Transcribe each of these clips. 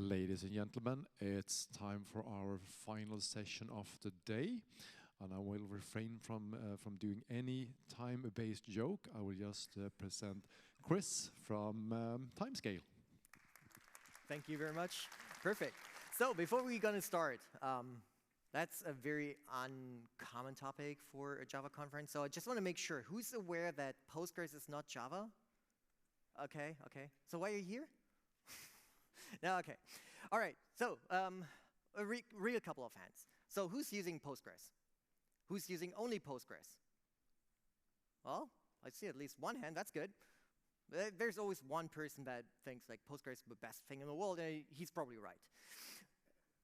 Ladies and gentlemen, it's time for our final session of the day, and I will refrain from doing any time-based joke. I will just present Chris from Timescale. Thank you very much. Perfect. So before we're going to start, that's a very uncommon topic for a Java conference. So I just want to make sure, who's aware that Postgres is not Java? Okay. So why are you here? No, okay. All right, so a real couple of hands. So who's using Postgres? Who's using only Postgres? Well, I see at least one hand, that's good. There's always one person that thinks like Postgres is the best thing in the world, and he's probably right.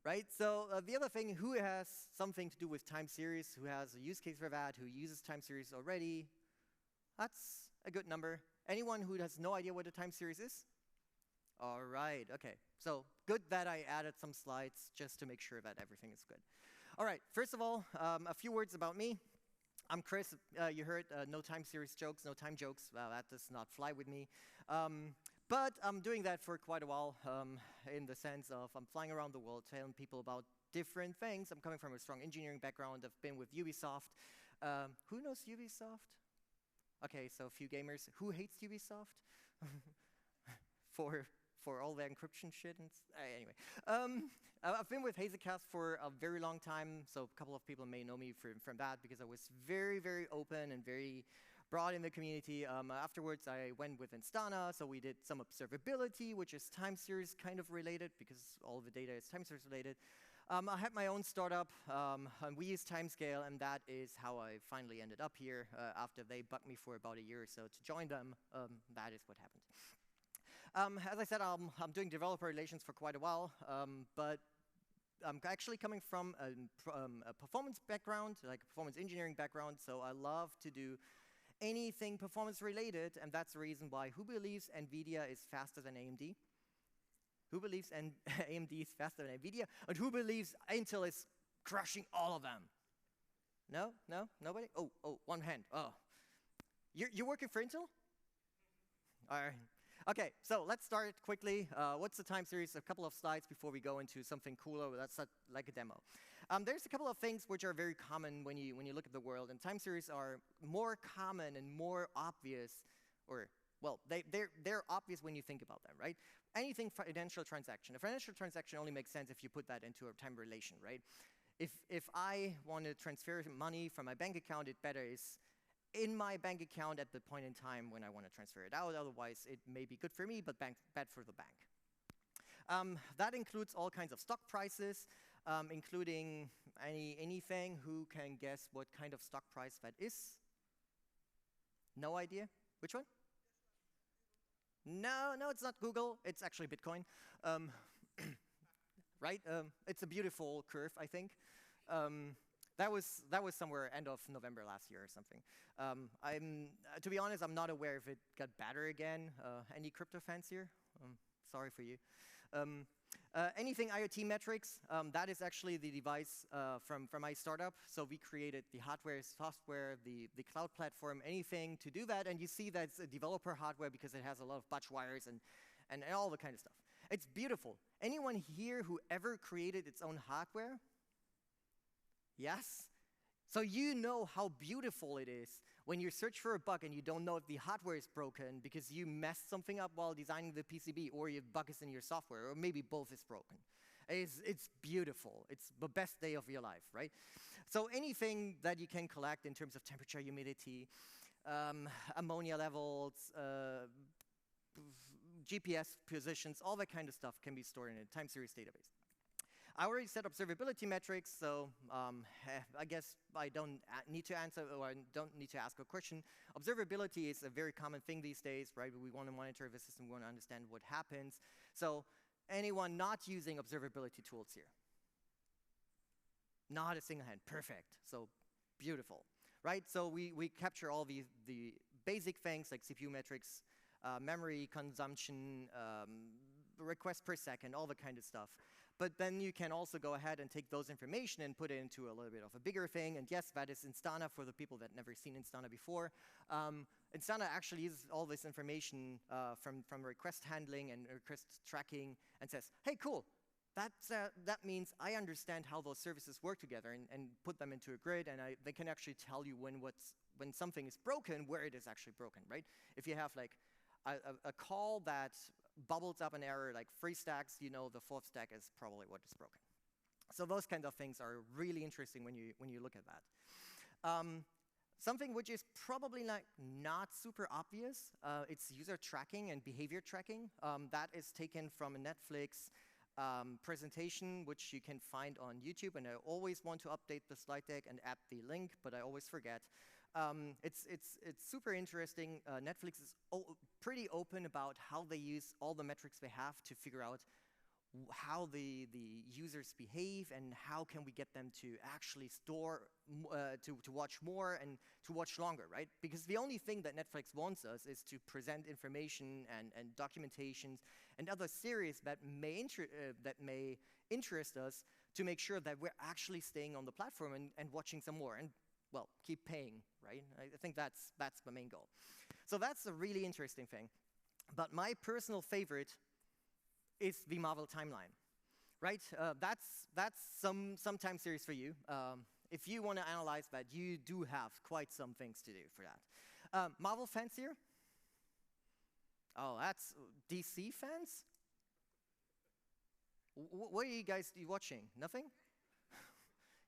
Right, so the other thing, who has something to do with time series, who has a use case for that, who uses time series already? That's a good number. Anyone who has no idea what a time series is? All right, okay. So good that I added some slides just to make sure that everything is good. All right, first of all, a few words about me. I'm Chris. You heard no time series jokes, no time jokes. Well, that does not fly with me. But I'm doing that for quite a while in the sense of I'm flying around the world telling people about different things. I'm coming from a strong engineering background. I've been with Ubisoft. Who knows Ubisoft? OK, so a few gamers. Who hates Ubisoft? For all the encryption shit. And anyway, I've been with Hazelcast for a very long time, so a couple of people may know me from that because I was very, very open and very broad in the community. Afterwards, I went with Instana, so we did some observability, which is time series kind of related because all of the data is time series related. I had my own startup, and we use Timescale, and that is how I finally ended up here after they bugged me for about a year or so to join them. That is what happened. As I said, I'm doing developer relations for quite a while, but I'm actually coming from a performance background, like a performance engineering background, so I love to do anything performance related, and that's the reason why who believes NVIDIA is faster than AMD? Who believes AMD is faster than NVIDIA? And who believes Intel is crushing all of them? No? No? Nobody? Oh, one hand. Oh. You're working for Intel? All right. OK, so let's start quickly. What's the time series? A couple of slides before we go into something cooler. That's like a demo. There's a couple of things which are very common when you look at the world. And time series are more common and more obvious, or well, they're obvious when you think about them, right? Anything financial transaction. A financial transaction only makes sense if you put that into a time relation, right? If I want to transfer money from my bank account, it better is in my bank account at the point in time when I want to transfer it out. Otherwise, it may be good for me, but bad for the bank. That includes all kinds of stock prices, including anything. Who can guess what kind of stock price that is? No idea? Which one? No, it's not Google. It's actually Bitcoin. Right? It's a beautiful curve, I think. That was somewhere end of November last year or something. To be honest, I'm not aware if it got better again. Any crypto fans here? Sorry for you. Anything IoT metrics, that is actually the device from my startup. So we created the hardware, software, the cloud platform, anything to do that. And you see that's a developer hardware because it has a lot of batch wires and all the kind of stuff. It's beautiful. Anyone here who ever created its own hardware? Yes? So you know how beautiful it is when you search for a bug and you don't know if the hardware is broken because you messed something up while designing the PCB, or your bug is in your software, or maybe both is broken. It's beautiful. It's the best day of your life, right? So anything that you can collect in terms of temperature, humidity, ammonia levels, GPS positions, all that kind of stuff can be stored in a time series database. I already set observability metrics, so I guess I don't need to answer, or I don't need to ask a question. Observability is a very common thing these days, right? We want to monitor the system, we want to understand what happens. So anyone not using observability tools here? Not a single hand. Perfect. So beautiful, right? So we capture all the basic things like CPU metrics, memory consumption, requests per second, all the kind of stuff. But then you can also go ahead and take those information and put it into a little bit of a bigger thing. And yes, that is Instana for the people that never seen Instana before. Instana actually uses all this information from request handling and request tracking and says, hey, cool. That means I understand how those services work together and put them into a grid, and they can actually tell you when something is broken, where it is actually broken, right? If you have like a call that bubbles up an error like 3 stacks, you know the 4th stack is probably what is broken. So those kind of things are really interesting when you look at that. Something which is probably like not super obvious, it's user tracking and behavior tracking. That is taken from a Netflix presentation, which you can find on YouTube, and I always want to update the slide deck and add the link, but I always forget. It's super interesting. Netflix is pretty open about how they use all the metrics they have to figure out how the users behave and how can we get them to actually store, to watch more and to watch longer, right? Because the only thing that Netflix wants us is to present information and documentations and other series that may interest us to make sure that we're actually staying on the platform and watching some more and, well, keep paying, right? I think that's the main goal. So that's a really interesting thing. But my personal favorite is the Marvel timeline, right? That's some time series for you. If you want to analyze that, you do have quite some things to do for that. Marvel fans here? Oh, that's DC fans? What are you guys watching? Nothing?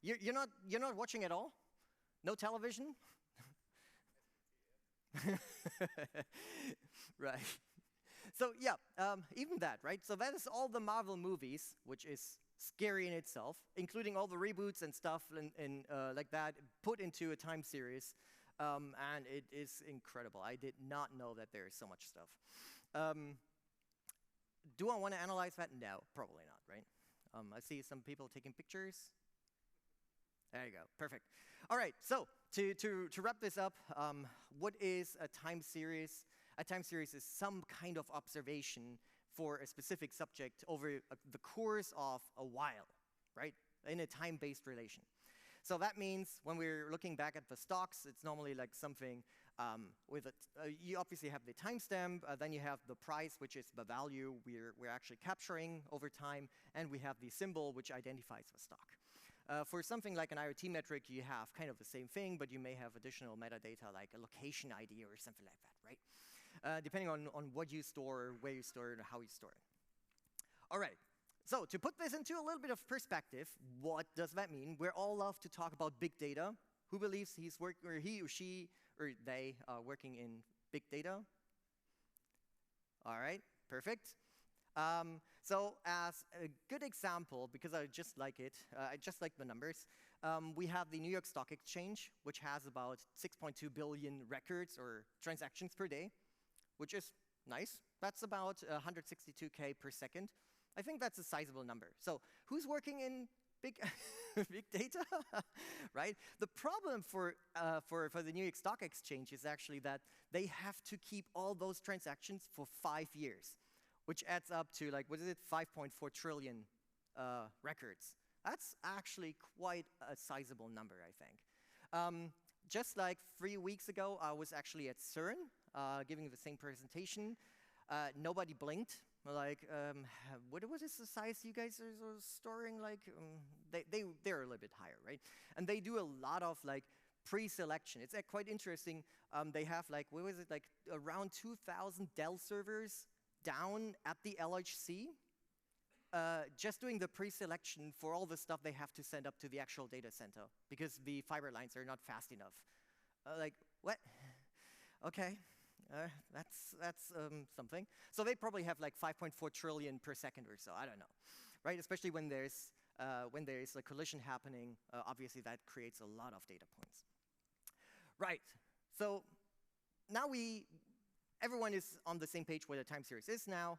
You're not watching at all? No television? Right. So yeah, even that, right? So that is all the Marvel movies, which is scary in itself, including all the reboots and stuff and like that, put into a time series, and it is incredible. I did not know that there is so much stuff. Do I want to analyze that? No, probably not, right? I see some people taking pictures. There you go, perfect. All right, so to wrap this up, what is a time series? A time series is some kind of observation for a specific subject over the course of a while, right? In a time-based relation. So that means when we're looking back at the stocks, it's normally like something with you obviously have the timestamp, then you have the price, which is the value we're actually capturing over time, and we have the symbol, which identifies the stock. For something like an IoT metric, you have kind of the same thing, but you may have additional metadata like a location ID or something like that, right? Depending on what you store, where you store it, or how you store it. All right, so to put this into a little bit of perspective, what does that mean? We're all love to talk about big data. Who believes he's working, or he or she or they are working in big data? All right, perfect. So as a good example, because I just like it, I just like the numbers, we have the New York Stock Exchange, which has about 6.2 billion records or transactions per day, which is nice. That's about 162K per second. I think that's a sizable number. So who's working in big, big data, right? The problem for the New York Stock Exchange is actually that they have to keep all those transactions for 5 years, which adds up to, like, what is it, 5.4 trillion records. That's actually quite a sizable number, I think. Just like 3 weeks ago, I was actually at CERN giving the same presentation. Nobody blinked. Like, what is the size you guys are storing? Like, they're a little bit higher, right? And they do a lot of like pre-selection. It's quite interesting. They have like, what was it, like around 2,000 Dell servers down at the LHC, just doing the pre-selection for all the stuff they have to send up to the actual data center because the fiber lines are not fast enough. Like, what? Okay. That's something. So they probably have like 5.4 trillion per second or so. I don't know, right? Especially when there's a collision happening, obviously that creates a lot of data points. Right. So now everyone is on the same page where the time series is now.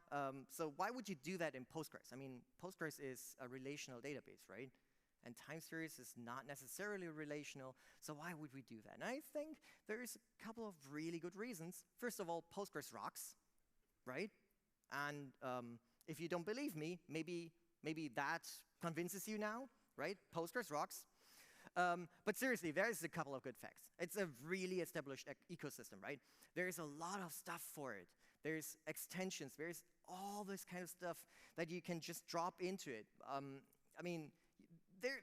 So why would you do that in Postgres? I mean, Postgres is a relational database, right? And time series is not necessarily relational, so why would we do that? And I think there's a couple of really good reasons. First of all, Postgres rocks, right? And if you don't believe me, maybe Maybe that convinces you now, right? Postgres rocks. But seriously, there's a couple of good facts. It's a really established ecosystem, right? There's a lot of stuff for it. There's extensions. There's all this kind of stuff that you can just drop into it. I mean,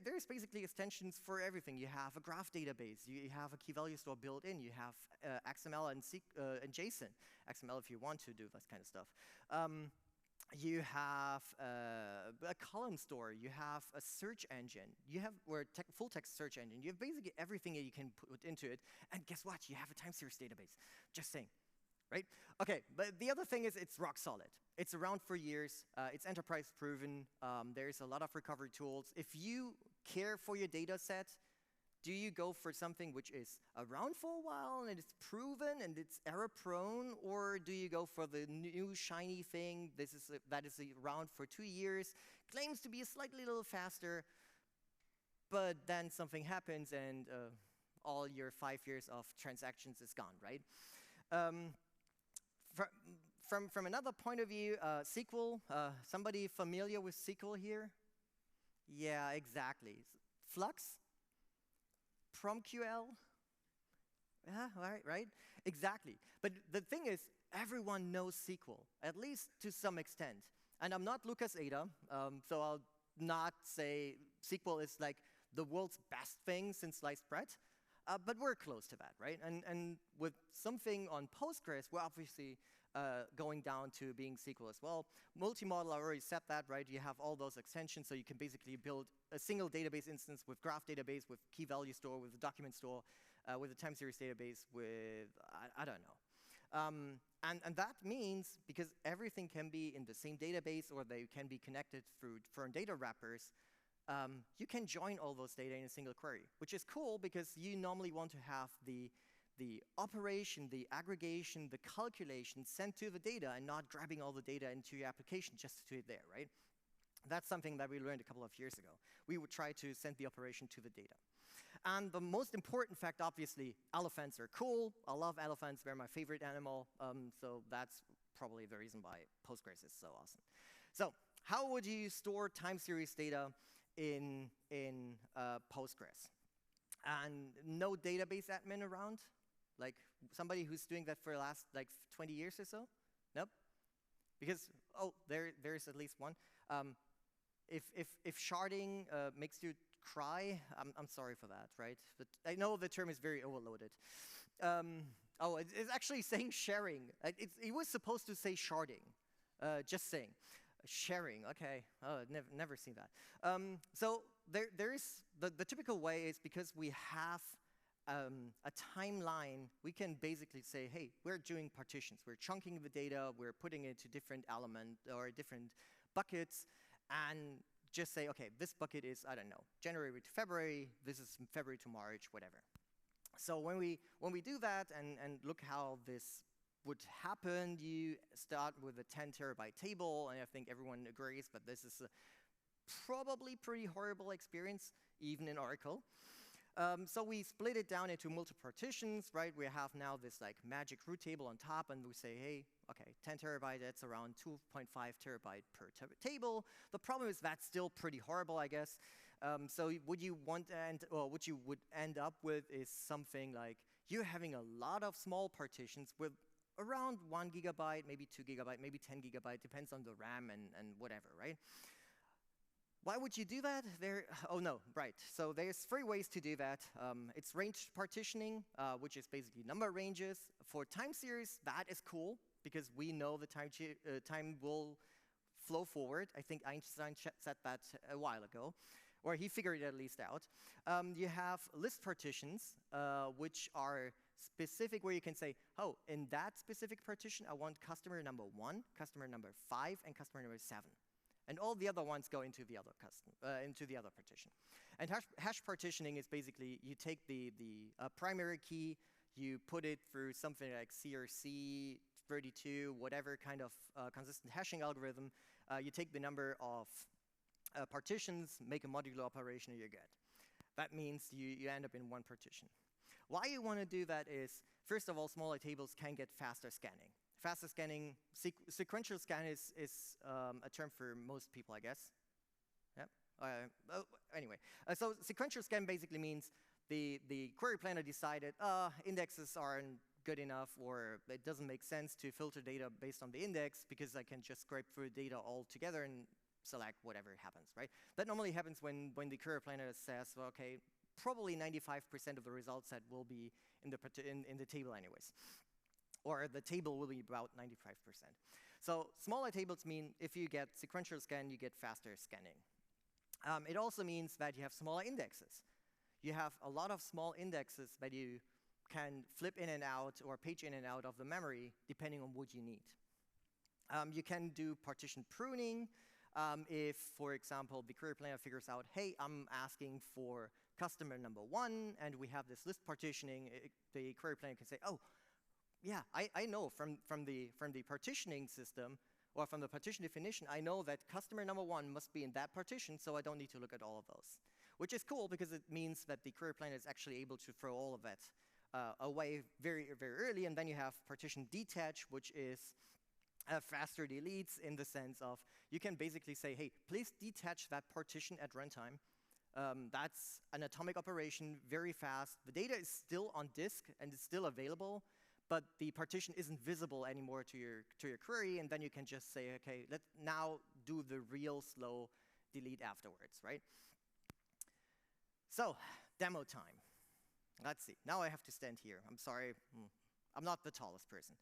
there's basically extensions for everything. You have a graph database. You have a key value store built in. You have XML and JSON. XML if you want to do this kind of stuff. You have a column store. You have a search engine. You have full text search engine. You have basically everything that you can put into it. And guess what? You have a time series database. Just saying, right? Okay, but the other thing is it's rock solid. It's around for years. It's enterprise proven. There's a lot of recovery tools. If you care for your data set, do you go for something which is around for a while and it's proven and it's error prone, or do you go for the new shiny thing that is around for 2 years, claims to be a slightly little faster, but then something happens and all your 5 years of transactions is gone, right? From another point of view, SQL, somebody familiar with SQL here? Yeah, exactly. Flux? PromQL? Yeah, right? Exactly. But the thing is, everyone knows SQL, at least to some extent. And I'm not Lucas Ada, so I'll not say SQL is like the world's best thing since sliced bread, but we're close to that, right? And with something on Postgres, we're obviously going down to being SQL as well. Multi-model, I already said that, right? You have all those extensions, so you can basically build a single database instance with graph database, with key value store, with a document store, with a time series database, with, I don't know. And that means, because everything can be in the same database or they can be connected through different data wrappers, you can join all those data in a single query, which is cool because you normally want to have the operation, the aggregation, the calculation sent to the data and not grabbing all the data into your application just to it there, right? That's something that we learned a couple of years ago. We would try to send the operation to the data. And the most important fact, obviously, elephants are cool. I love elephants. They're my favorite animal. So that's probably the reason why Postgres is so awesome. So how would you store time series data in Postgres? And no database admin around? Like somebody who's doing that for the last like 20 years or so? Nope. Because, oh, there's at least one. If sharding makes you cry, I'm sorry for that, right? But I know the term is very overloaded. Oh, it's actually saying sharing. It was supposed to say sharding. Just saying. Sharing, okay. Oh, never seen that. So there is, the typical way is because we have a timeline, we can basically say, hey, we're doing partitions. We're chunking the data, we're putting it to different elements or different buckets, and just say, okay, this bucket is, I don't know, January to February, this is February to March, whatever. So when we do that and look how this would happen, you start with a 10 terabyte table, and I think everyone agrees that this is a probably pretty horrible experience, even in Oracle. So we split it down into multiple partitions, right? We have now this like magic root table on top, and we say, hey, okay, 10 terabyte, that's around 2.5 terabyte per table. The problem is that's still pretty horrible, I guess. So what you want what you would end up with is something like you're having a lot of small partitions with around 1 gigabyte, maybe 2 gigabyte, maybe 10 gigabyte, depends on the RAM and whatever, right? Why would you do that? Oh no, right. So there's 3 ways to do that. It's range partitioning, which is basically number ranges. For time series, that is cool because we know the time will flow forward. I think Einstein said that a while ago, or he figured it at least out. You have list partitions, which are specific, where you can say, oh, in that specific partition, I want customer number 1, customer number 5, and customer number 7. And all the other ones go into the other partition. And hash partitioning is basically you take the primary key, you put it through something like CRC 32, whatever kind of consistent hashing algorithm. You take the number of partitions, make a modular operation, and you're good. That means you end up in one partition. Why you want to do that is, first of all, smaller tables can get faster scanning. Faster scanning, sequential scan is a term for most people, I guess. Anyway, so sequential scan basically means the query planner decided indexes aren't good enough, or it doesn't make sense to filter data based on the index because I can just scrape through data all together and select whatever happens, right? That normally happens when the query planner says, well, okay, probably 95% of the result set will be in the table anyways. Or the table will be about 95%. So smaller tables mean if you get sequential scan, you get faster scanning. It also means that you have smaller indexes. You have a lot of small indexes that you can flip in and out or page in and out of the memory depending on what you need. You can do partition pruning if, for example, the query planner figures out, hey, I'm asking for customer number 1, and we have this list partitioning. The query planner can say, oh, yeah, I know from the partitioning system, or from the partition definition, I know that customer number 1 must be in that partition, so I don't need to look at all of those. Which is cool, because it means that the query planner is actually able to throw all of that away very, very early. And then you have partition detach, which is faster deletes in the sense of you can basically say, hey, please detach that partition at runtime. That's an atomic operation, very fast. The data is still on disk and it's still available, but the partition isn't visible anymore to your query. And then you can just say, okay, let's now do the real slow delete afterwards, right? So, demo time. Let's see. Now I have to stand here. I'm sorry. I'm not the tallest person.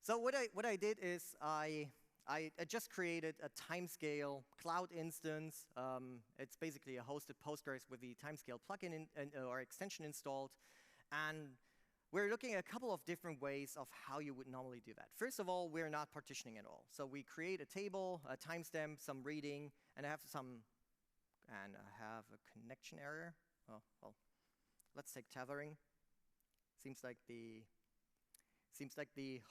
So what I did is I just created a Timescale cloud instance. It's basically a hosted Postgres with the Timescale plugin or extension installed. And we're looking at a couple of different ways of how you would normally do that. First of all, we're not partitioning at all. So we create a table, a timestamp, some reading, and I have a connection error. Oh, well, let's take tethering. Seems like the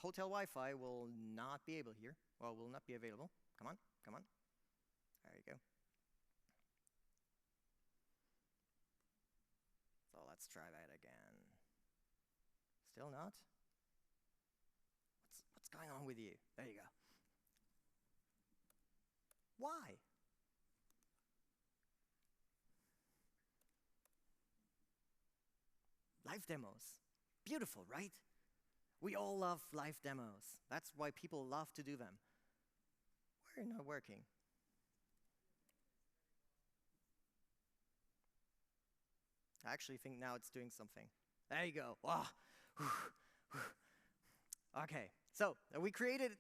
hotel Wi-Fi will not be able here, or will not be available. Come on, come on. There you go. So let's try that again. Still not? What's going on with you? There you go. Why? Live demos. Beautiful, right? We all love live demos. That's why people love to do them. We're not working. I actually think now it's doing something. There you go. Wow. Okay, so we created,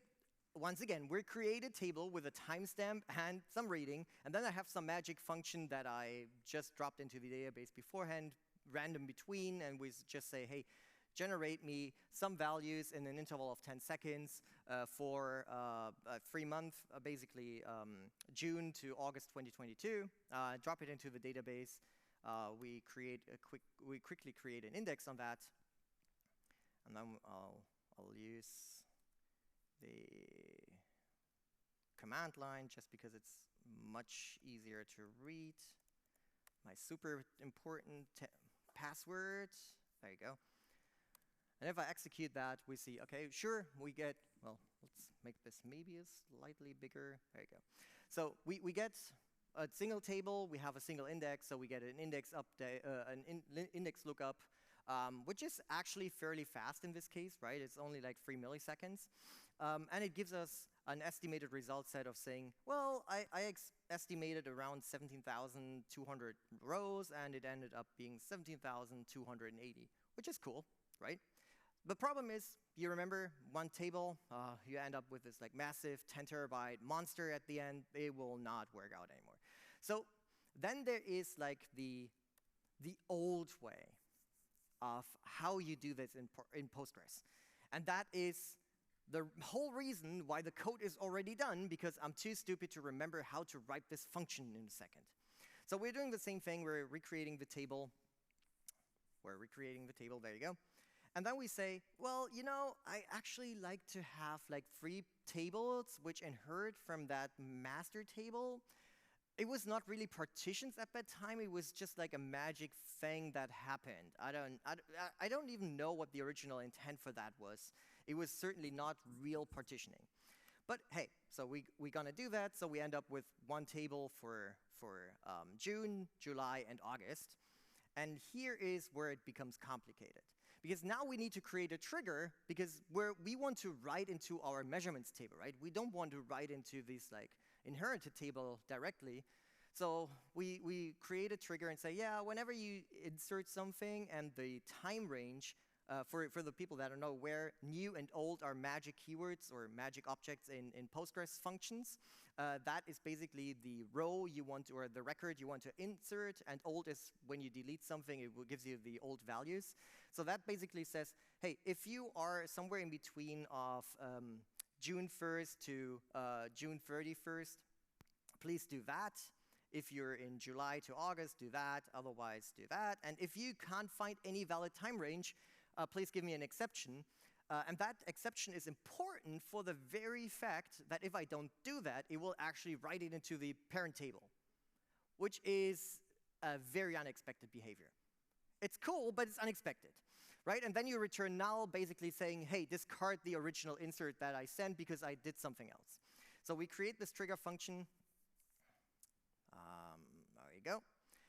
once again, we created a table with a timestamp and some reading, and then I have some magic function that I just dropped into the database beforehand, random between, and we just say, hey, generate me some values in an interval of 10 seconds for a 3 month, basically June to August 2022. Drop it into the database. We quickly create an index on that, and then I'll use the command line just because it's much easier to read. My super important password. There you go. And if I execute that, we see, okay, sure, we get, well, let's make this maybe a slightly bigger. There you go. So we get a single table, we have a single index, so we get an index update, index lookup, which is actually fairly fast in this case, right? It's only like 3 milliseconds. And it gives us an estimated result set of saying, well, I estimated around 17,200 rows, and it ended up being 17,280, which is cool, right? The problem is, you remember one table, you end up with this like massive 10 terabyte monster at the end. It will not work out anymore. So then there is like the old way of how you do this in Postgres. And that is the whole reason why the code is already done, because I'm too stupid to remember how to write this function in a second. So we're doing the same thing. We're recreating the table. There you go. And then we say, well, you know, I actually like to have like 3 tables which inherit from that master table. It was not really partitions at that time. It was just like a magic thing that happened. I don't even know what the original intent for that was. It was certainly not real partitioning. But hey, so we're going to do that. So we end up with one table for June, July, and August. And here is where it becomes complicated. Because now we need to create a trigger because we want to write into our measurements table, right? We don't want to write into this like inherited table directly. So we create a trigger and say, yeah, whenever you insert something and the time range, for the people that don't know where new and old are magic keywords or magic objects in Postgres functions, that is basically the row you want to, or the record you want to insert, and old is when you delete something, it gives you the old values. So that basically says, hey, if you are somewhere in between of June 1st to June 31st, please do that. If you're in July to August, do that. Otherwise, do that. And if you can't find any valid time range, please give me an exception. And that exception is important for the very fact that if I don't do that, it will actually write it into the parent table, which is a very unexpected behavior. It's cool, but it's unexpected, right? And then you return null, basically saying, hey, discard the original insert that I sent because I did something else. So we create this trigger function. There you go.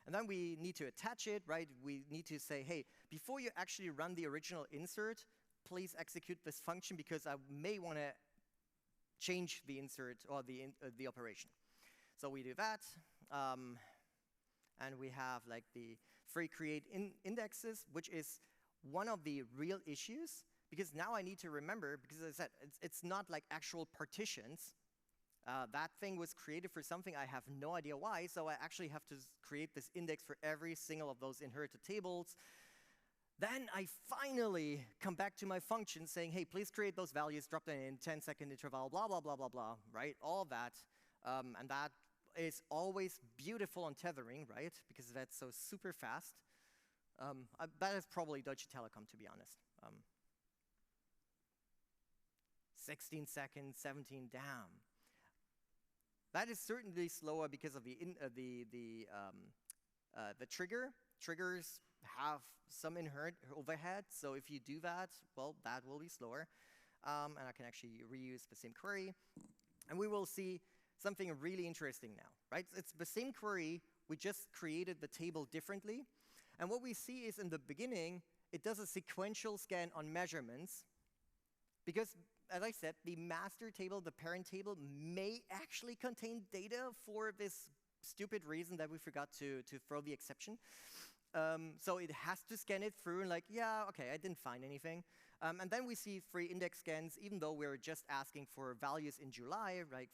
And then we need to attach it, right? We need to say, hey, before you actually run the original insert, please execute this function because I may want to change the insert or the operation. So we do that. And we have like the free create indexes, which is one of the real issues, because now I need to remember, because as I said, it's not like actual partitions. That thing was created for something, I have no idea why, so I actually have to create this index for every single of those inherited tables. Then I finally come back to my function saying, hey, please create those values, drop them in 10-second interval, blah, blah, blah, blah, blah, right? All that. And that is always beautiful on tethering, right? Because that's so super fast. That is probably Deutsche Telekom, to be honest. 16 seconds, 17, damn. That is certainly slower because of the trigger. Triggers have some inherent overhead, so if you do that, well, that will be slower. And I can actually reuse the same query. And we will see something really interesting now, right? It's the same query, we just created the table differently. And what we see is in the beginning, it does a sequential scan on measurements, because as I said, the master table, the parent table, may actually contain data for this stupid reason that we forgot to throw the exception. So it has to scan it through and like, yeah, okay, I didn't find anything. And then we see 3 index scans, even though we're just asking for values in July, right,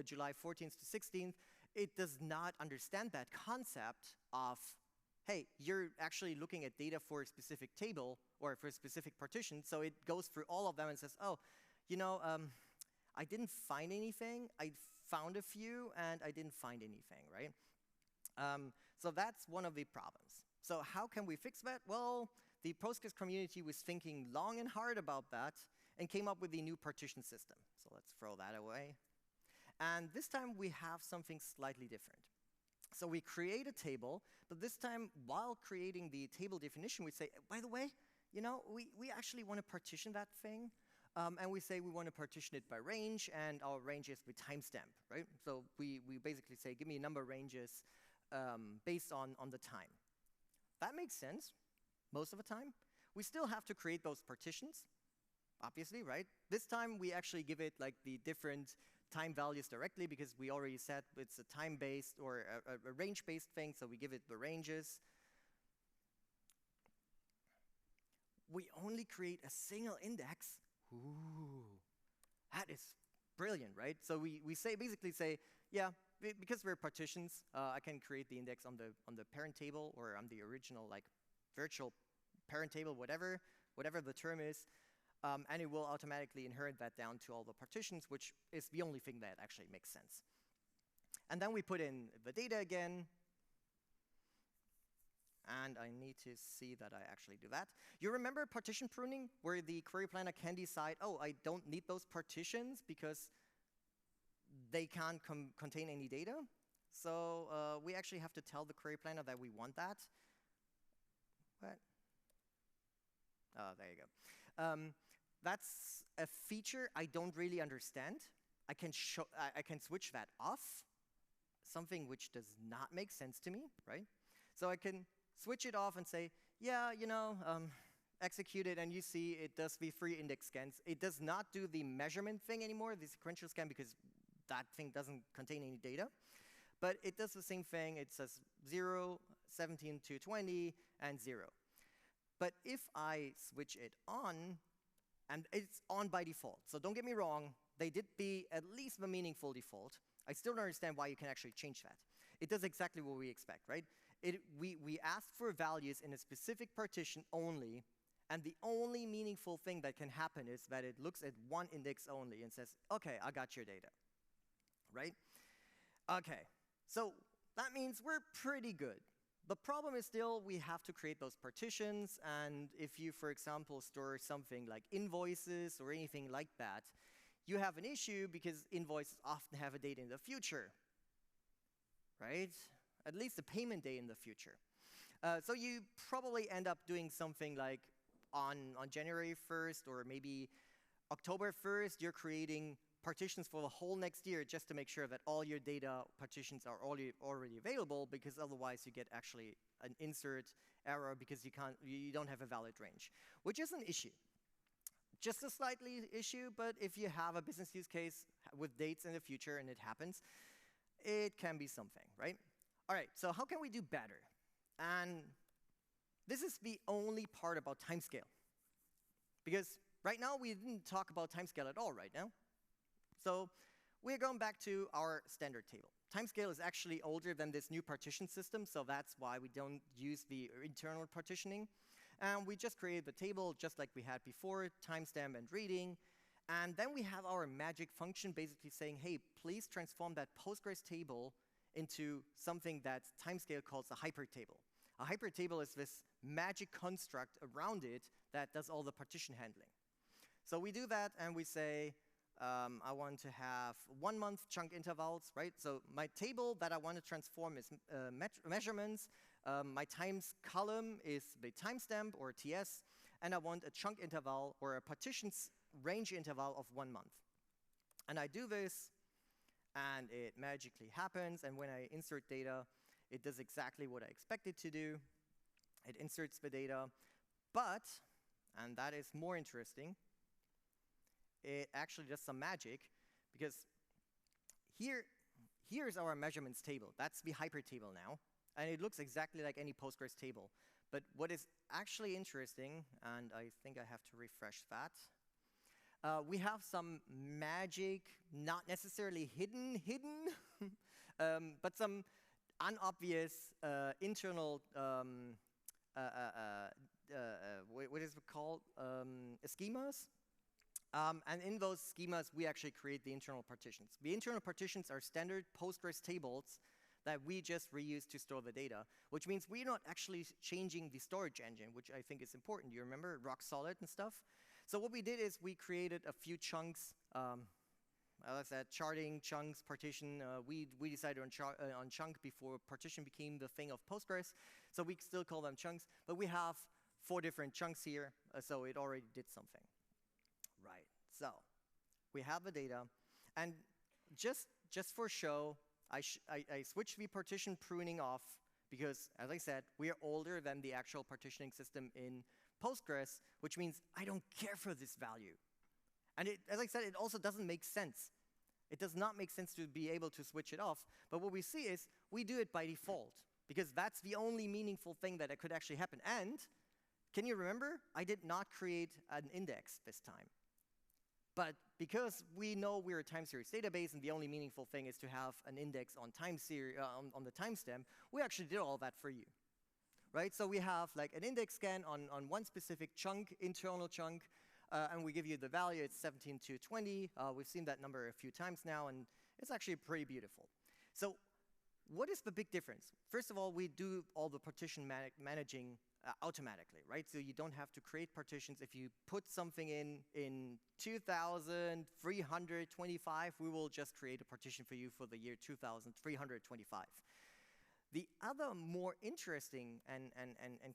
July 14th to 16th, it does not understand that concept of, hey, you're actually looking at data for a specific table or for a specific partition. So it goes through all of them and says, oh, you know, I didn't find anything. I found a few, and I didn't find anything, right? So that's one of the problems. So how can we fix that? Well, the Postgres community was thinking long and hard about that and came up with the new partition system. So let's throw that away. And this time we have something slightly different. So we create a table, but this time, while creating the table definition, we say, by the way, you know, we actually want to partition that thing. And we say we want to partition it by range, and our range is with timestamp, right? So we basically say, give me a number of ranges based on the time. That makes sense most of the time. We still have to create those partitions, obviously, right? This time we actually give it like the different time values directly, because we already said it's a time-based or a range-based thing, so we give it the ranges. We only create a single index. Ooh, that is brilliant, right? So we basically say, yeah, because we're partitions, I can create the index on the parent table or on the original like virtual parent table, whatever the term is, and it will automatically inherit that down to all the partitions, which is the only thing that actually makes sense. And then we put in the data again. And I need to see that I actually do that. You remember partition pruning, where the query planner can decide, oh, I don't need those partitions because they can't contain any data. So we actually have to tell the query planner that we want that. What? Oh, there you go. That's a feature I don't really understand. I can switch that off, something which does not make sense to me, right? So I can switch it off and say, yeah, execute it, and you see it does the free index scans. It does not do the measurement thing anymore, the sequential scan, because that thing doesn't contain any data. But it does the same thing. It says 0, 17 to 20, and 0. But if I switch it on, and it's on by default, so don't get me wrong, they did be at least a meaningful default. I still don't understand why you can actually change that. It does exactly what we expect, right? We ask for values in a specific partition only, and the only meaningful thing that can happen is that it looks at one index only and says, okay, I got your data, right? Okay, so that means we're pretty good. The problem is still we have to create those partitions, and if you, for example, store something like invoices or anything like that, you have an issue because invoices often have a date in the future, right? At least a payment day in the future. So you probably end up doing something like on January 1st or maybe October 1st, you're creating partitions for the whole next year just to make sure that all your data partitions are already available, because otherwise you get actually an insert error because you don't have a valid range, which is an issue. Just a slightly issue, but if you have a business use case with dates in the future and it happens, it can be something, right? All right, so how can we do better? And this is the only part about timescale. Because right now we didn't talk about timescale at all right now. So we're going back to our standard table. Timescale is actually older than this new partition system, so that's why we don't use the internal partitioning. And we just created the table just like we had before, timestamp and reading. And then we have our magic function basically saying, hey, please transform that Postgres table into something that Timescale calls a hypertable. A hypertable is this magic construct around it that does all the partition handling. So we do that, and we say, I want to have 1 month chunk intervals, right? So my table that I want to transform is measurements. My times column is the timestamp, or TS, and I want a chunk interval, or a partitions range interval of 1 month. And I do this, and it magically happens, and when I insert data, it does exactly what I expect it to do. It inserts the data, but, and that is more interesting, it actually does some magic, because here's our measurements table. That's the hypertable now, and it looks exactly like any Postgres table. But what is actually interesting, and I think I have to refresh that, we have some magic, not necessarily hidden, but some unobvious internal, what is it called, schemas. And in those schemas, we actually create the internal partitions. The internal partitions are standard Postgres tables that we just reuse to store the data, which means we're not actually changing the storage engine, which I think is important. You remember rock solid and stuff? So what we did is we created a few chunks. As I said, charting, chunks, partition. We decided on chunk before partition became the thing of Postgres. So we still call them chunks. But we have 4 different chunks here, so it already did something. Right, so we have the data, and just for show, I switched the partition pruning off because, as I said, we are older than the actual partitioning system in Postgres, which means I don't care for this value. And as I said, it also doesn't make sense. It does not make sense to be able to switch it off, but what we see is we do it by default, because that's the only meaningful thing that could actually happen. And can you remember? I did not create an index this time. But because we know we're a time series database and the only meaningful thing is to have an index on on the timestamp, we actually did all that for you, right? So we have like an index scan on one specific chunk, internal chunk, and we give you the value. It's 17 to 20. We've seen that number a few times now, and it's actually pretty beautiful. So what is the big difference? First of all, we do all the partition managing automatically, right? So you don't have to create partitions. If you put something in 2325, we will just create a partition for you for the year 2325. The other more interesting and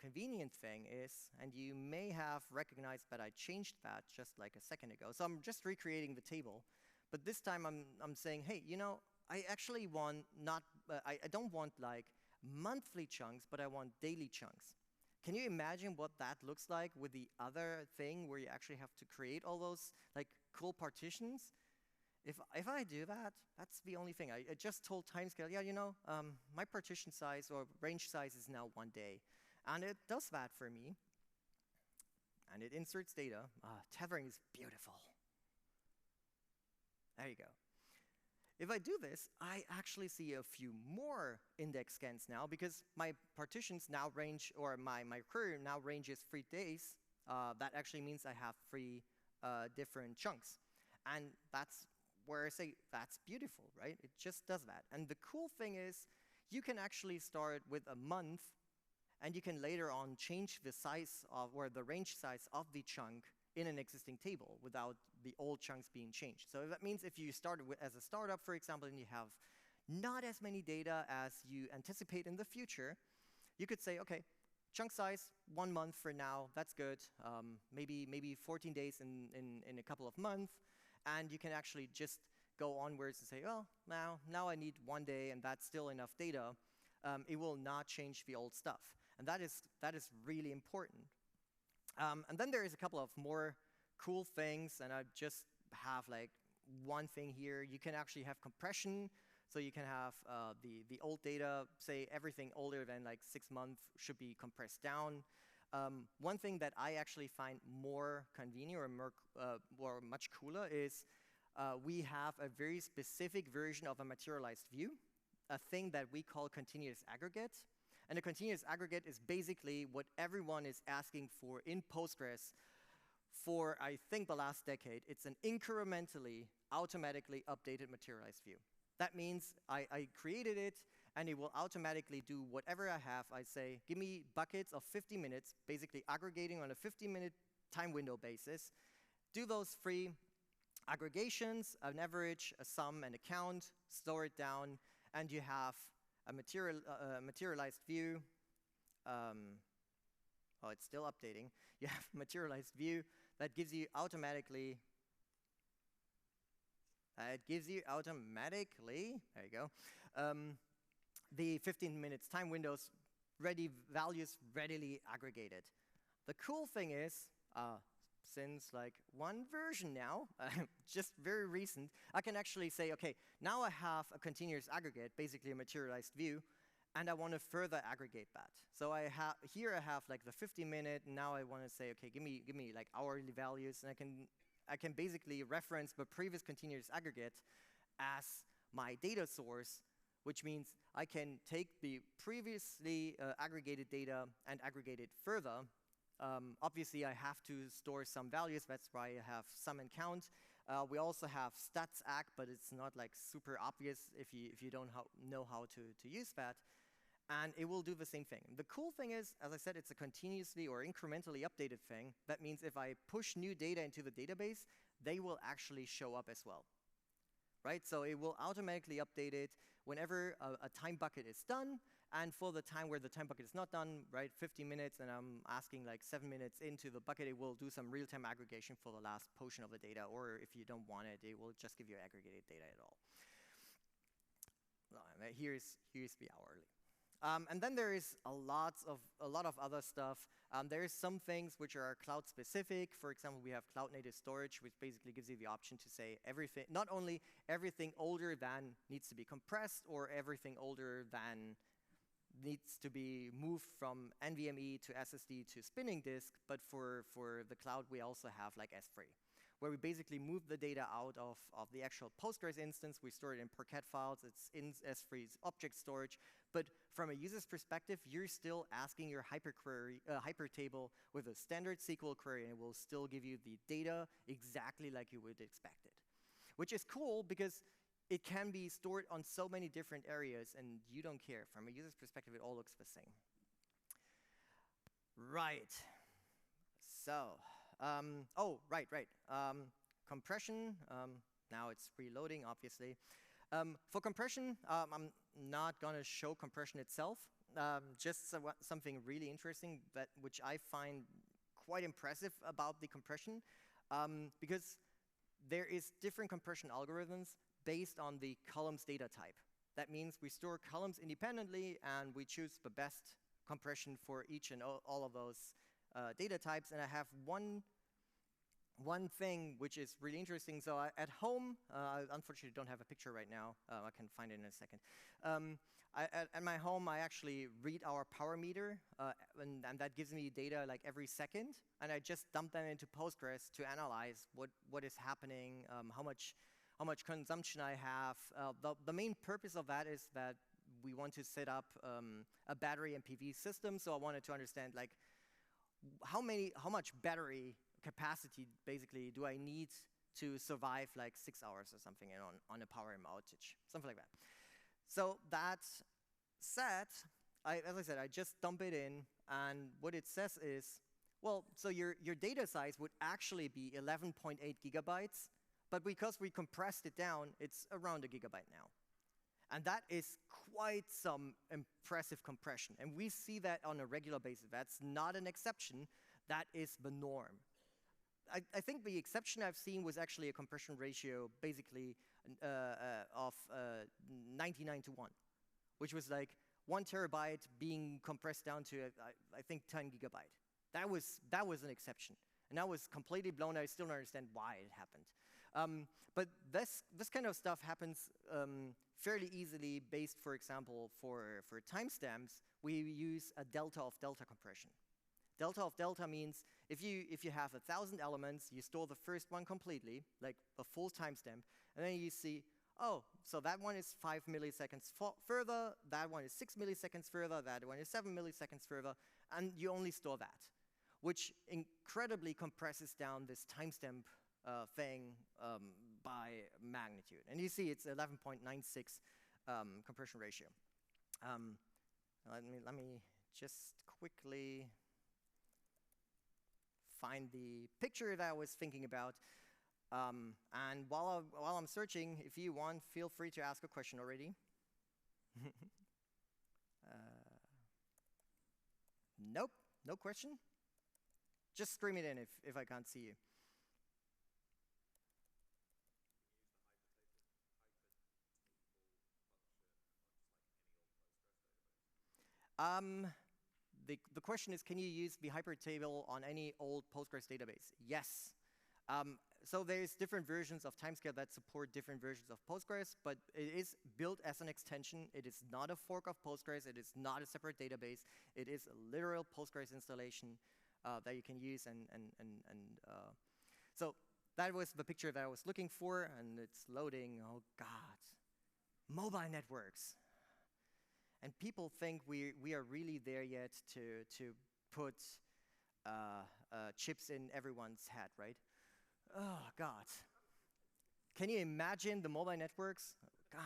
convenient thing is, and you may have recognized that I changed that just like a second ago. So I'm just recreating the table. But this time I'm saying, hey, you know, I actually want not, I don't want like monthly chunks, but I want daily chunks. Can you imagine what that looks like with the other thing where you actually have to create all those like cool partitions? If I do that, that's the only thing. I just told Timescale, yeah, you know, my partition size or range size is now 1 day. And it does that for me. And it inserts data. Tethering is beautiful. There you go. If I do this, I actually see a few more index scans now because my partitions now range, or my query now ranges 3 days. That actually means I have 3 different chunks. And that's where I say that's beautiful, right? It just does that. And the cool thing is you can actually start with a month, and you can later on change the size of, or the range size of the chunk in an existing table without the old chunks being changed. So that means if you started as a startup, for example, and you have not as many data as you anticipate in the future, you could say, okay, chunk size, 1 month for now, that's good. Maybe 14 days in a couple of months. And you can actually just go onwards and say, well, now I need 1 day, and that's still enough data. It will not change the old stuff. And that is really important. And then there is a couple of more cool things, and I just have like one thing here. You can actually have compression, so you can have the old data, say everything older than like 6 months should be compressed down. One thing that I actually find more convenient or much cooler is we have a very specific version of a materialized view, a thing that we call continuous aggregate. And a continuous aggregate is basically what everyone is asking for in Postgres for, I think, the last decade. It's an incrementally, automatically updated materialized view. That means I created it, and it will automatically do whatever I have. I say, give me buckets of 50 minutes, basically aggregating on a 50-minute time window basis. Do those 3 aggregations, an average, a sum, and a count, store it down, and you have a materialized view. Oh, it's still updating. You have a materialized view that gives you automatically, there you go, the 15 minutes time windows, values readily aggregated. The cool thing is, since like 1 version now, just very recent, I can actually say, okay, now I have a continuous aggregate, basically a materialized view, and I want to further aggregate that. So here I have like the 50-minute, and now I want to say, okay, give me like hourly values, and I can basically reference the previous continuous aggregate as my data source, which means I can take the previously aggregated data and aggregate it further. Obviously, I have to store some values. That's why I have sum and count. We also have stats act, but it's not like super obvious if you don't know how to use that. And it will do the same thing. The cool thing is, as I said, it's a continuously or incrementally updated thing. That means if I push new data into the database, they will actually show up as well. Right? So it will automatically update it whenever a time bucket is done. And for the time where the time bucket is not done, right, 50 minutes, and I'm asking like 7 minutes into the bucket, it will do some real-time aggregation for the last portion of the data. Or if you don't want it, it will just give you aggregated data at all. Here's the hourly. And then there is a lot of other stuff. There is some things which are cloud specific. For example, we have cloud native storage, which basically gives you the option to say everything, not only everything older than needs to be compressed, or everything older than needs to be moved from NVMe to SSD to spinning disk, but for the cloud, we also have like S3, where we basically move the data out of the actual Postgres instance. We store it in Parquet files. It's in S3's object storage. But from a user's perspective, you're still asking your hypertable with a standard SQL query, and it will still give you the data exactly like you would expect it, which is cool because it can be stored on so many different areas, and you don't care. From a user's perspective, it all looks the same. Right. So, right. Compression. Now it's reloading, obviously. For compression, I'm not going to show compression itself. Just something really interesting which I find quite impressive about the compression, because there is different compression algorithms based on the columns data type. That means we store columns independently, and we choose the best compression for each and all of those data types. And I have one thing which is really interesting. So at home, I unfortunately don't have a picture right now. I can find it in a second. At my home, I actually read our power meter, and that gives me data like every second. And I just dump them into Postgres to analyze what is happening, how much consumption I have. The main purpose of that is that we want to set up a battery and PV system. So I wanted to understand like how much battery capacity basically do I need to survive like 6 hours or something on a power outage, something like that. So that said, as I said, I just dump it in, and what it says is, well, so your data size would actually be 11.8 gigabytes, but because we compressed it down, it's around a gigabyte now. And that is quite some impressive compression. And we see that on a regular basis. That's not an exception. That is the norm. I think the exception I've seen was actually a compression ratio basically of 99 to 1, which was like 1 terabyte being compressed down to, I think, 10 gigabyte. That was an exception. And I was completely blown. I still don't understand why it happened. But this kind of stuff happens fairly easily based, for example, for timestamps, we use a delta of delta compression. Delta of delta means if you have 1,000 elements, you store the first one completely, like a full timestamp, and then you see, oh, so that one is 5 milliseconds further, that one is 6 milliseconds further, that one is 7 milliseconds further, and you only store that, which incredibly compresses down this timestamp thing by magnitude. And you see it's 11.96 compression ratio. Let me just quickly find the picture that I was thinking about. And while I'm searching, if you want, feel free to ask a question already. Nope, no question. Just scream it in if I can't see you. The question is, can you use the hyper table on any old Postgres database? Yes. So there's different versions of Timescale that support different versions of Postgres, but it is built as an extension. It is not a fork of Postgres. It is not a separate database. It is a literal Postgres installation that you can use. So that was the picture that I was looking for, and it's loading. Oh, God. Mobile networks. And people think we are really there yet to put chips in everyone's head, right? Oh, God. Can you imagine the mobile networks? God.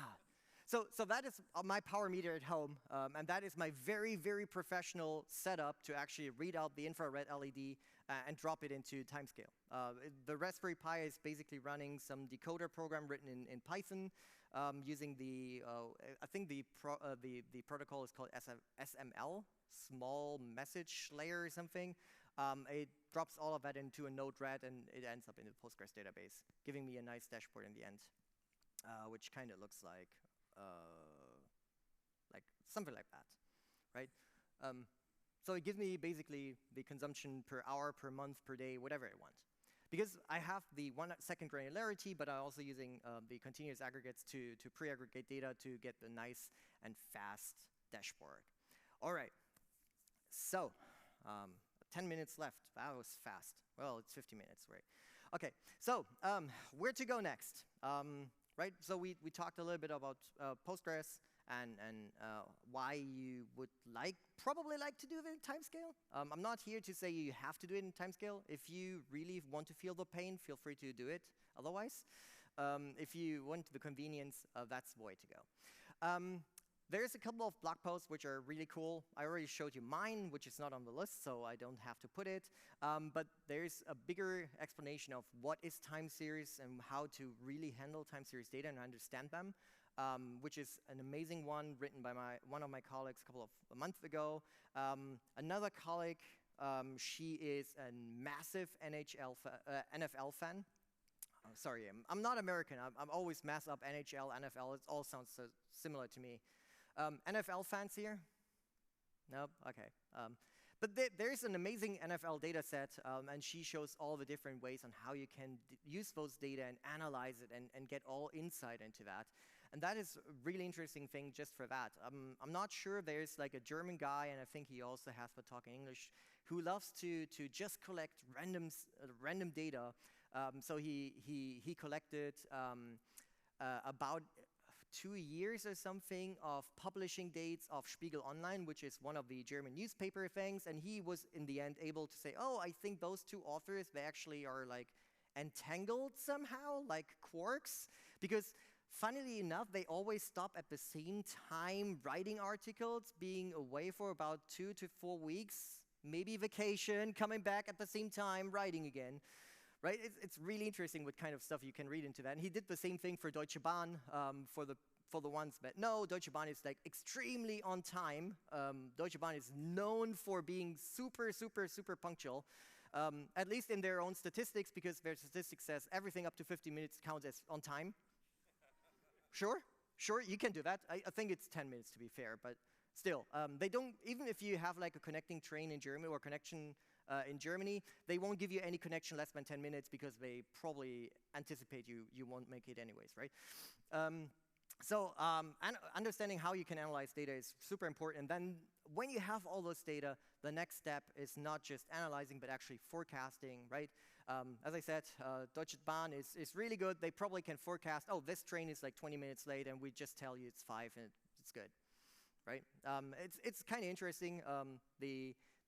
So that is my power meter at home, and that is my very, very professional setup to actually read out the infrared LED and drop it into Timescale. The Raspberry Pi is basically running some decoder program written in Python using I think the protocol is called SML, Small Message Layer or something. It drops all of that into a Node-RED, and it ends up in the Postgres database, giving me a nice dashboard in the end, which kind of looks like something like that, right? So it gives me basically the consumption per hour, per month, per day, whatever I want. Because I have the 1 second granularity, but I'm also using the continuous aggregates to pre-aggregate data to get the nice and fast dashboard. All right, so 10 minutes left. That was fast. Well, it's 50 minutes, right? Okay, so where to go next? Right, so we talked a little bit about Postgres and why you would probably like to do it in Timescale. I'm not here to say you have to do it in Timescale. If you really want to feel the pain, feel free to do it otherwise. If you want the convenience, that's the way to go. There's a couple of blog posts which are really cool. I already showed you mine, which is not on the list, so I don't have to put it. But there's a bigger explanation of what is time series and how to really handle time series data and understand them, which is an amazing one written by one of my colleagues a couple of months ago. Another colleague, she is a massive NFL fan. sorry, I'm not American. I'm always mess up NHL, NFL. It all sounds so similar to me. NFL fans here? Nope. Okay. But there's an amazing NFL data set, and she shows all the different ways on how you can use those data and analyze it and get all insight into that. And that is a really interesting thing just for that. I'm not sure there's like a German guy, and I think he also has to talk in English, who loves to just collect random data. So he collected about 2 years or something of publishing dates of Spiegel Online, which is one of the German newspaper things, and he was in the end able to say, oh, I think those two authors, they actually are like entangled somehow, like quarks, because funnily enough, they always stop at the same time writing articles, being away for about 2 to 4 weeks, maybe vacation, coming back at the same time, writing again. Right? It's really interesting what kind of stuff you can read into that. And he did the same thing for Deutsche Bahn, for the ones that know. Deutsche Bahn is like extremely on time. Deutsche Bahn is known for being super, super, super punctual, at least in their own statistics, because their statistics says everything up to 50 minutes counts as on time. Sure, you can do that. I think it's 10 minutes to be fair, but still, they don't, even if you have like a connecting train in Germany or connection in Germany, they won't give you any connection less than 10 minutes because they probably anticipate you won't make it anyways, right? So understanding how you can analyze data is super important. And then when you have all those data, the next step is not just analyzing, but actually forecasting, right? As I said, Deutsche Bahn is really good. They probably can forecast, oh, this train is like 20 minutes late, and we just tell you it's 5 and it's good, right? It's kind of interesting.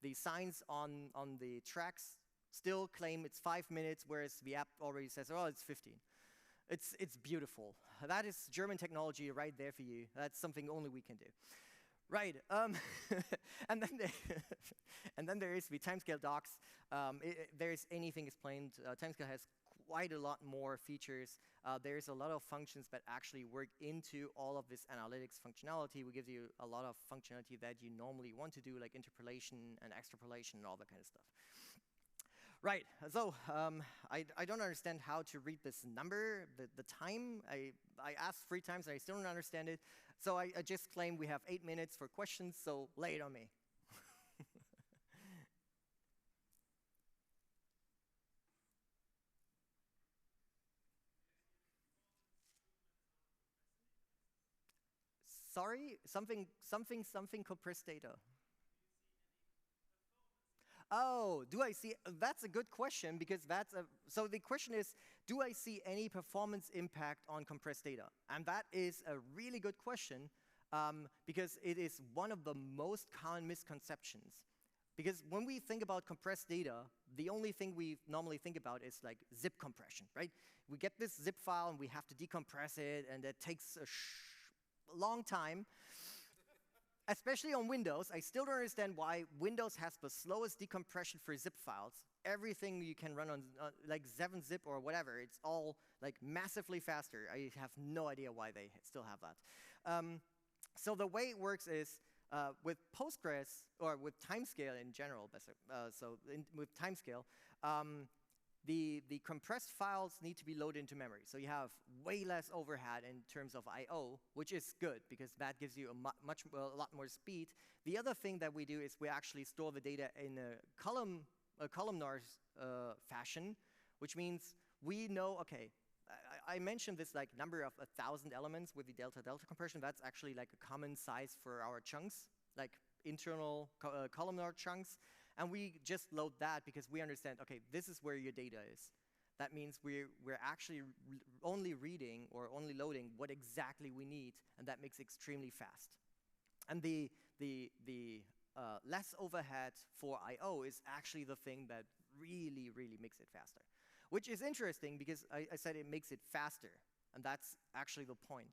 The signs on the tracks still claim it's 5 minutes, whereas the app already says, oh, it's 15. It's beautiful. That is German technology right there for you. That's something only we can do. Right, and then there is the Timescale docs. There is anything explained. Timescale has quite a lot more features. There's a lot of functions that actually work into all of this analytics functionality. We give you a lot of functionality that you normally want to do, like interpolation and extrapolation and all that kind of stuff. Right, so I don't understand how to read this number, the time. I asked 3 times and I still don't understand it. So I just claim we have 8 minutes for questions, so lay it on me. Sorry, something compressed data. Oh, do I see? That's a good question, because so the question is, do I see any performance impact on compressed data? And that is a really good question, because it is one of the most common misconceptions. Because when we think about compressed data, the only thing we normally think about is like zip compression, right? We get this zip file and we have to decompress it, and it takes a long time. Especially on Windows, I still don't understand why Windows has the slowest decompression for zip files. Everything you can run on like 7-zip or whatever, it's all like massively faster. I have no idea why they still have that. So the way it works is with Postgres, or with Timescale in general, with Timescale, the compressed files need to be loaded into memory. So you have way less overhead in terms of I/O, which is good because that gives you a lot more speed. The other thing that we do is we actually store the data in a columnar fashion, which means we know, okay, I mentioned this like number of 1,000 elements with the delta-delta compression. That's actually like a common size for our chunks, like internal columnar chunks. And we just load that because we understand, okay, this is where your data is. That means we're actually only reading or only loading what exactly we need, and that makes it extremely fast. And the less overhead for I/O is actually the thing that really, really makes it faster. Which is interesting because I said it makes it faster, and that's actually the point.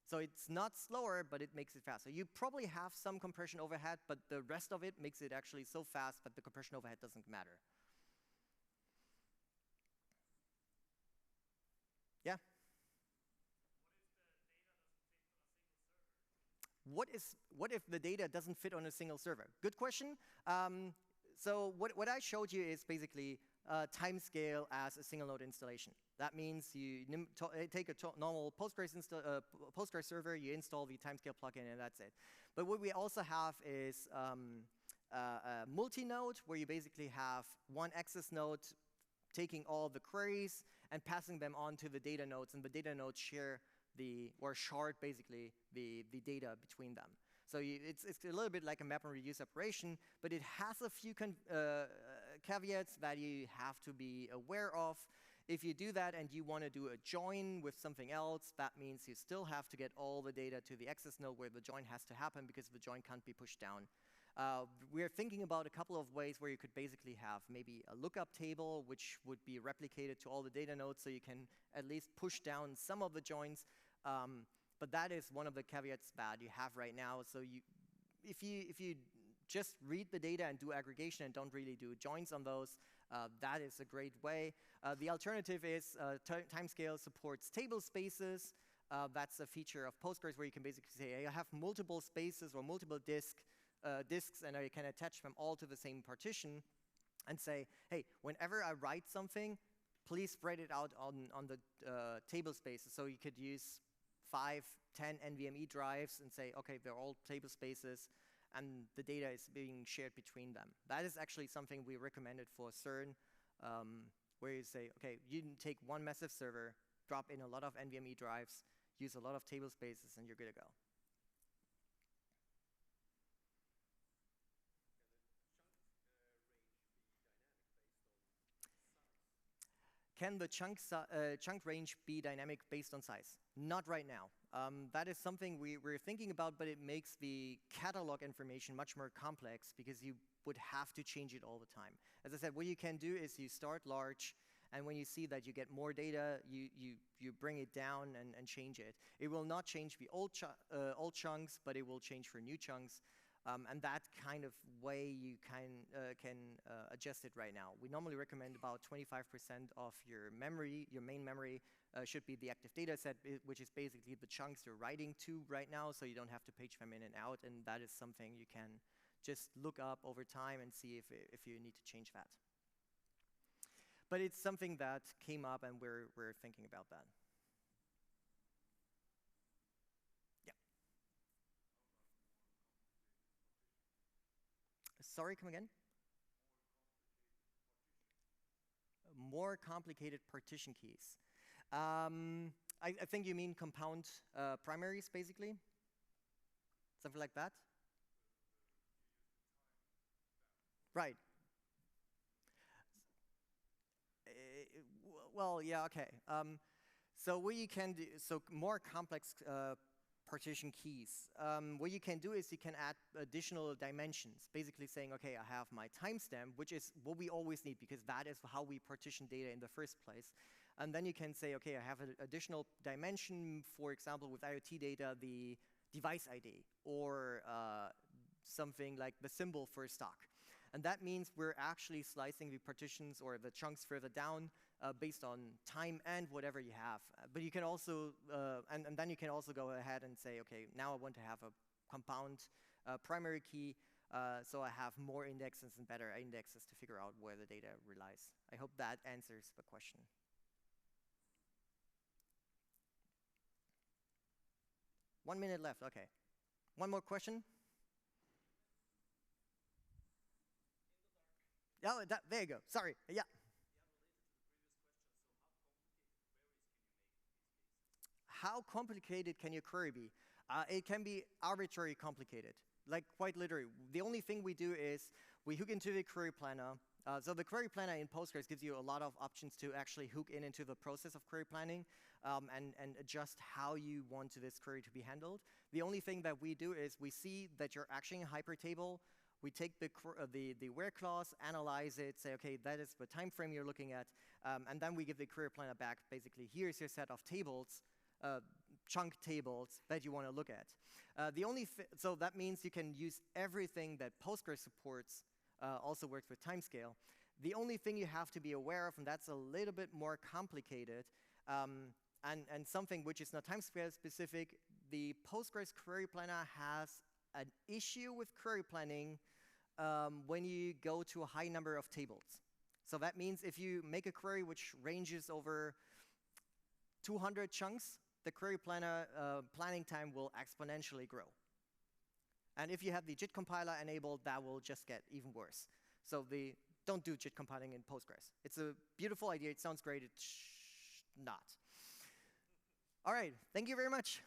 So it's not slower, but it makes it faster. You probably have some compression overhead, but the rest of it makes it actually so fast that the compression overhead doesn't matter. Yeah? What if the data doesn't fit on a single server? Good question. So what I showed you is basically Timescale as a single node installation. That means you take a normal Postgres server, you install the Timescale plugin, and that's it. But what we also have is a multi-node, where you basically have one access node taking all the queries and passing them on to the data nodes, and the data nodes share or shard basically the data between them. So it's a little bit like a map and reuse operation, but it has a few caveats that you have to be aware of. If you do that and you want to do a join with something else, that means you still have to get all the data to the access node where the join has to happen, because the join can't be pushed down. We're thinking about a couple of ways where you could basically have maybe a lookup table, which would be replicated to all the data nodes, so you can at least push down some of the joins. But that is one of the caveats that you have right now. So if you just read the data and do aggregation and don't really do joins on those, that is a great way. The alternative is Timescale supports table spaces. That's a feature of Postgres where you can basically say, hey, I have multiple spaces or multiple disks, and I can attach them all to the same partition and say, hey, whenever I write something, please spread it out on the table spaces. So you could use 5, 10 NVMe drives and say, okay, they're all table spaces, and the data is being shared between them. That is actually something we recommended for CERN, where you say, okay, you can take one massive server, drop in a lot of NVMe drives, use a lot of table spaces, and you're good to go. Can the chunk range be dynamic based on size? Not right now. That is something we're thinking about, but it makes the catalog information much more complex, because you would have to change it all the time. As I said, what you can do is you start large, and when you see that you get more data, you bring it down and change it. It will not change the old chunks, but it will change for new chunks. And that kind of way you can adjust it right now. We normally recommend about 25% of your memory, your main memory, should be the active data set, which is basically the chunks you're writing to right now, so you don't have to page them in and out, and that is something you can just look up over time and see if you need to change that. But it's something that came up, and we're thinking about that. Sorry, come again? More complicated partition keys. I think you mean compound primaries, basically? Something like that? Right. Well, yeah, okay. So what you can do, so more complex partition keys. What you can do is you can add additional dimensions, basically saying, okay, I have my timestamp, which is what we always need, because that is how we partition data in the first place. And then you can say, okay, I have an additional dimension, for example, with IoT data, the device ID, or something like the symbol for stock. And that means we're actually slicing the partitions or the chunks further down based on time and whatever you have. But you can also, and then you can also go ahead and say, okay, now I want to have a compound primary key, so I have more indexes and better indexes to figure out where the data relies. I hope that answers the question. One minute left, okay. One more question? Oh, there you go. Sorry. Yeah. How complicated can your query be? It can be arbitrarily complicated, like quite literally. The only thing we do is we hook into the query planner. So the query planner in Postgres gives you a lot of options to actually hook into the process of query planning and adjust how you want this query to be handled. The only thing that we do is we see that you're actually in a hypertable. We take the where clause, analyze it, say, okay, that is the time frame you're looking at, and then we give the query planner back, basically, here's your set of tables, chunk tables that you want to look at. So that means you can use everything that Postgres supports, also works with Timescale. The only thing you have to be aware of, and that's a little bit more complicated, and something which is not Timescale specific, the Postgres query planner has an issue with query planning when you go to a high number of tables. So that means if you make a query which ranges over 200 chunks, the query planning time will exponentially grow. And if you have the JIT compiler enabled, that will just get even worse. So don't do JIT compiling in Postgres. It's a beautiful idea. It sounds great. It's not. All right. Thank you very much.